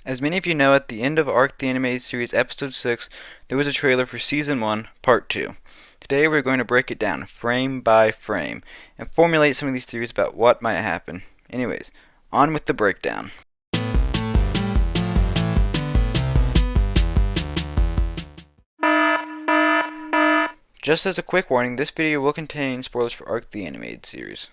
As many of you know, at the end of Arc the Animated Series Episode 6, there was a trailer for Season 1, Part 2. Today we're going to break it down, frame by frame, and formulate some of these theories about what might happen. Anyways, on with the breakdown. Just as a quick warning, this video will contain spoilers for Arc the Animated Series.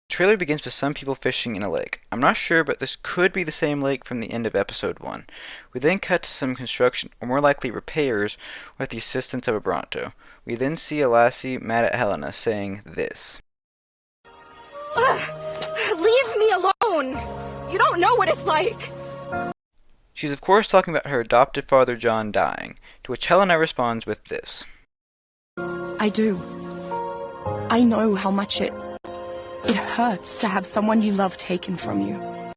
The trailer begins with some people fishing in a lake. I'm not sure, but this could be the same lake from the end of episode 1. We then cut to some construction, or more likely repairs, with the assistance of a Bronto. We then see a lassie mad at Helena, saying this. Leave me alone! You don't know what it's like! She's of course talking about her adopted father John dying, to which Helena responds with this. I do. I know how much it hurts to have someone you love taken from you.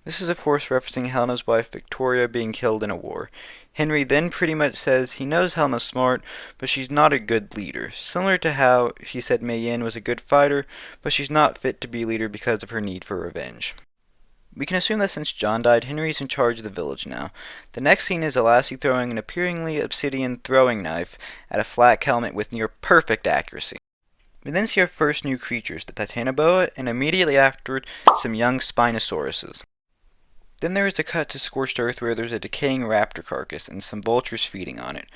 This is of course referencing Helena's wife Victoria being killed in a war. Henry then pretty much says he knows Helena's smart, but she's not a good leader. Similar to how he said Mei Yin was a good fighter, but she's not fit to be leader because of her need for revenge. We can assume that since John died, Henry's in charge of the village now. The next scene is a lassie throwing an appearingly obsidian throwing knife at a flak helmet with near perfect accuracy. We then see our first new creatures, the Titanoboa, and immediately afterward, some young Spinosauruses. Then there is a cut to Scorched Earth where there's a decaying raptor carcass and some vultures feeding on it.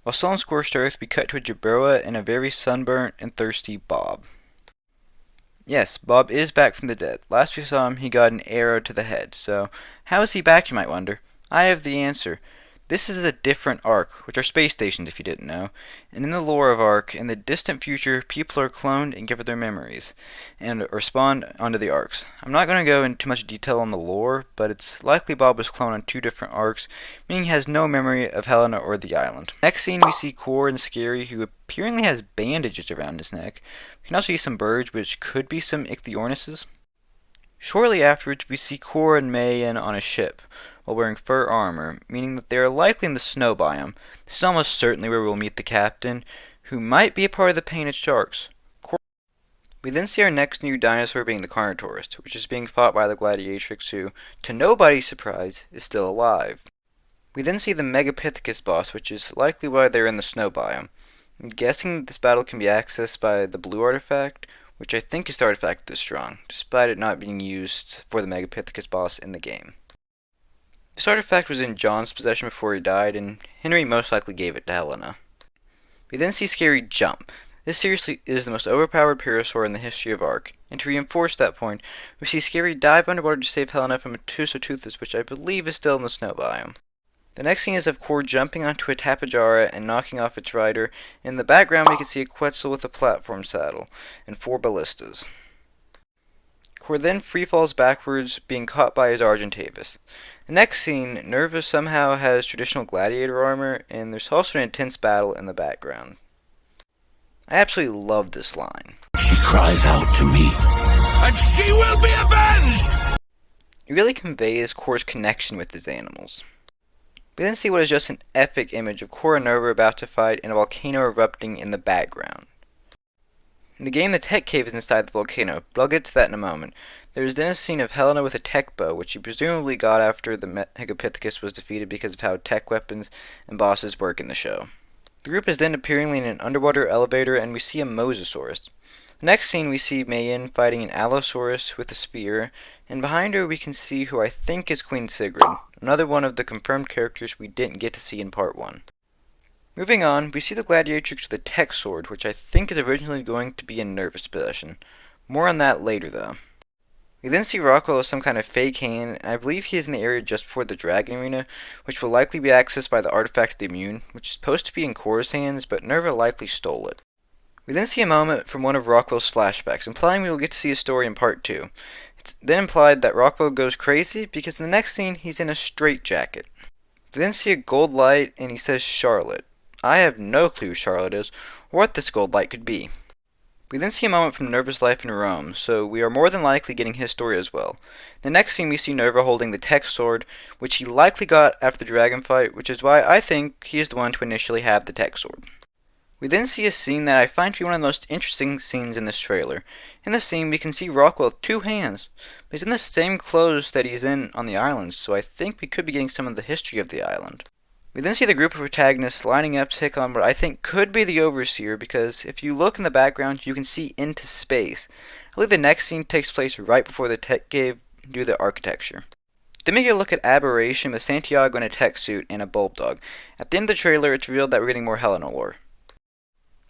While still on Scorched Earth, we cut to a Jabroa and a very sunburnt and thirsty Bob. Yes, Bob is back from the dead. Last we saw him, he got an arrow to the head. So, how is he back, you might wonder? I have the answer. This is a different Ark, which are space stations if you didn't know. And in the lore of Ark, in the distant future, people are cloned and given their memories, and or spawned onto the Arks. I'm not going to go into too much detail on the lore, but it's likely Bob was cloned on 2 different Arks, meaning he has no memory of Helena or the island. Next scene we see Core and Scary, who apparently has bandages around his neck. We can also see some birds, which could be some Ichthyornises. Shortly afterwards, we see Core and Mei-Yin on a ship, while wearing fur armor, meaning that they are likely in the snow biome. This is almost certainly where we'll meet the captain, who might be a part of the painted sharks. We then see our next new dinosaur being the Carnotaurus, which is being fought by the Gladiatrix, who, to nobody's surprise, is still alive. We then see the Megapithecus boss, which is likely why they're in the snow biome. I'm guessing that this battle can be accessed by the blue artifact, which I think is the artifact that's strong, despite it not being used for the Megapithecus boss in the game. This artifact was in John's possession before he died, and Henry most likely gave it to Helena. We then see Scary jump. This seriously is the most overpowered Parasaur in the history of Ark, and to reinforce that point, we see Scary dive underwater to save Helena from a Tussotoothless, which I believe is still in the snow biome. The next scene is of Core jumping onto a Tapejara and knocking off its rider. In the background we can see a Quetzal with a platform saddle, and 4 ballistas. Core then free falls backwards, being caught by his Argentavis. The next scene, Nerva somehow has traditional gladiator armor, and there's also an intense battle in the background. I absolutely love this line. She cries out to me, and she will be avenged! It really conveys Core's connection with his animals. We then see what is just an epic image of Core and Nerva about to fight and a volcano erupting in the background. In the game, the tech cave is inside the volcano, but I'll get to that in a moment. There is then a scene of Helena with a tech bow, which she presumably got after the Megapithecus was defeated because of how tech weapons and bosses work in the show. The group is then appearingly in an underwater elevator, and we see a Mosasaurus. The next scene we see Mei-Yin fighting an Allosaurus with a spear, and behind her we can see who I think is Queen Sigrid, another one of the confirmed characters we didn't get to see in part 1. Moving on, we see the Gladiatrix with a tech sword, which I think is originally going to be in Nerva's possession. More on that later though. We then see Rockwell with some kind of fake hand, and I believe he is in the area just before the Dragon Arena, which will likely be accessed by the Artifact of the Immune, which is supposed to be in Core's hands, but Nerva likely stole it. We then see a moment from one of Rockwell's flashbacks, implying we will get to see a story in part 2. It's then implied that Rockwell goes crazy, because in the next scene he's in a straitjacket. We then see a gold light, and he says Charlotte. I have no clue who Charlotte is, or what this gold light could be. We then see a moment from Nerva's life in Rome, so we are more than likely getting his story as well. The next scene we see Nerva holding the tech sword, which he likely got after the dragon fight, which is why I think he is the one to initially have the tech sword. We then see a scene that I find to be one of the most interesting scenes in this trailer. In the scene, we can see Rockwell with two hands, but he's in the same clothes that he's in on the island, so I think we could be getting some of the history of the island. We then see the group of protagonists lining up to take on what I think could be the Overseer, because if you look in the background, you can see into space. I believe the next scene takes place right before the tech cave due to the architecture. Then we get a look at Aberration with Santiago in a tech suit and a bulb dog. At the end of the trailer, it's revealed that we're getting more Helena lore.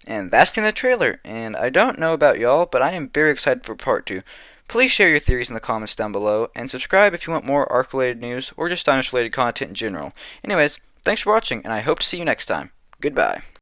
And that's the end of the trailer, and I don't know about y'all, but I am very excited for part 2. Please share your theories in the comments down below, and subscribe if you want more ARC-related news, or just Dinosaur-related content in general. Anyways, thanks for watching, and I hope to see you next time. Goodbye.